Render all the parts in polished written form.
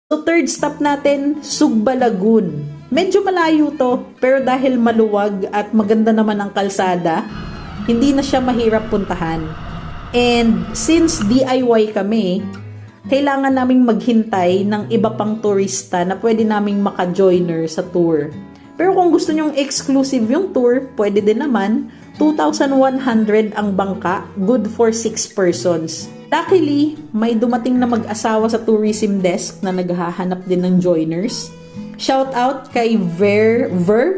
So third stop natin, Sugba Lagoon. Medyo malayo to, pero dahil maluwag at maganda naman ang kalsada, hindi na siya mahirap puntahan. And since DIY kami, kailangan naming maghintay ng iba pang turista na pwede naming maka-joiner sa tour. Pero kung gusto nyong exclusive yung tour, pwede din naman. 2,100 ang bangka, good for 6 persons. Luckily, may dumating na mag-asawa sa tourism desk na naghahanap din ng joiners. Shout out kay Ver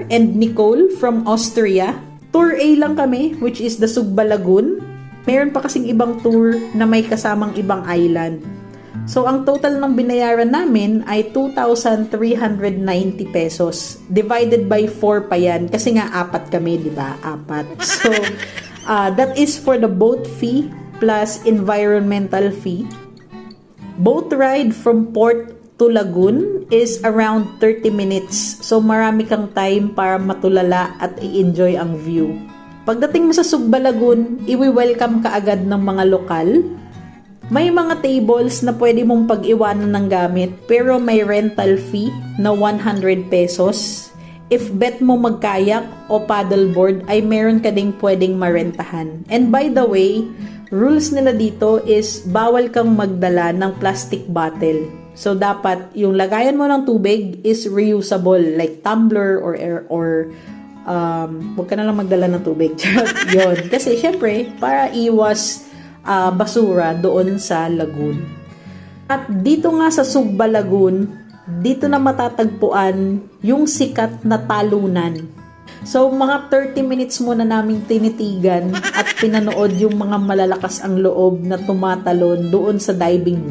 and Nicole from Austria. Tour A lang kami, which is the Sugba Lagoon. Meron pa kasing ibang tour na may kasamang ibang island. So, ang total ng binayaran namin ay 2,390 pesos. Divided by 4 pa yan. Kasi nga, 4 kami, di ba? 4. So, that is for the boat fee plus environmental fee. Boat ride from port to lagoon is around 30 minutes. So, marami kang time para matulala at i-enjoy ang view. Pagdating mo sa Sugba Lagoon, iwi-welcome ka agad ng mga lokal. May mga tables na pwede mong pag-iwanan ng gamit, pero may rental fee na 100 pesos. If bet mo magkayak o paddleboard, ay meron ka ding pwedeng marentahan. And by the way, rules nila dito is bawal kang magdala ng plastic bottle. So, dapat yung lagayan mo ng tubig is reusable, like tumbler or huwag ka na lang magdala ng tubig. Yun. Kasi, syempre, para iwas basura doon sa lagoon. At dito nga sa Sugba Lagoon, dito na matatagpuan yung sikat na talunan. So, mga 30 minutes muna naming tinitigan at pinanood yung mga malalakas ang loob na tumatalon doon sa diving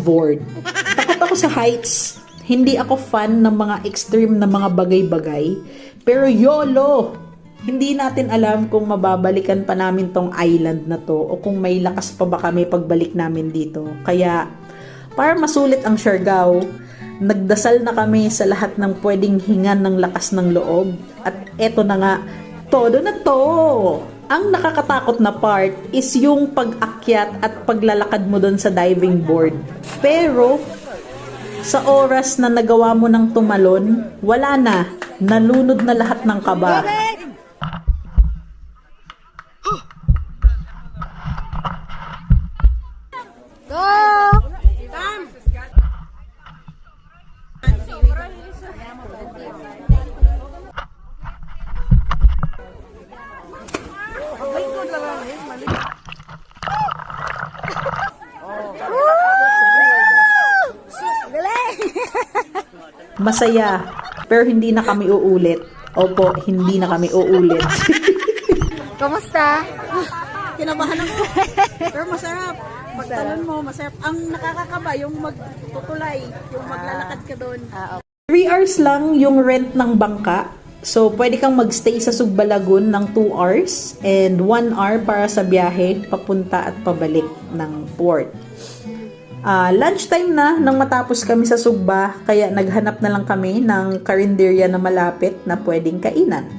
board. Takot ako sa heights. Hindi ako fan ng mga extreme na mga bagay-bagay. Pero YOLO! Hindi natin alam kung mababalikan pa namin tong island na to o kung may lakas pa ba kami pagbalik namin dito. Kaya, para masulit ang Siargao, nagdasal na kami sa lahat ng pwedeng hingan ng lakas ng loob. At eto na nga, todo na to! Ang nakakatakot na part is yung pag-akyat at paglalakad mo dun sa diving board. Pero, sa oras na nagawa mo ng tumalon, wala na. Nalunod na lahat ng kaba. Masaya, pero hindi na kami uulit. Opo, hindi na kami uulit. Kamusta? Kinabahan ako. Pero masarap. Pagtalon mo, masarap. Ang nakakakaba, yung magtutulay, yung maglalakad ka doon. 3 hours lang yung rent ng bangka. So, pwede kang magstay sa Sugba Lagoon ng 2 hours and 1 hour para sa biyahe, papunta at pabalik ng port. Lunchtime na nang matapos kami sa Sugba, kaya naghanap na lang kami ng karinderya na malapit na pwedeng kainan.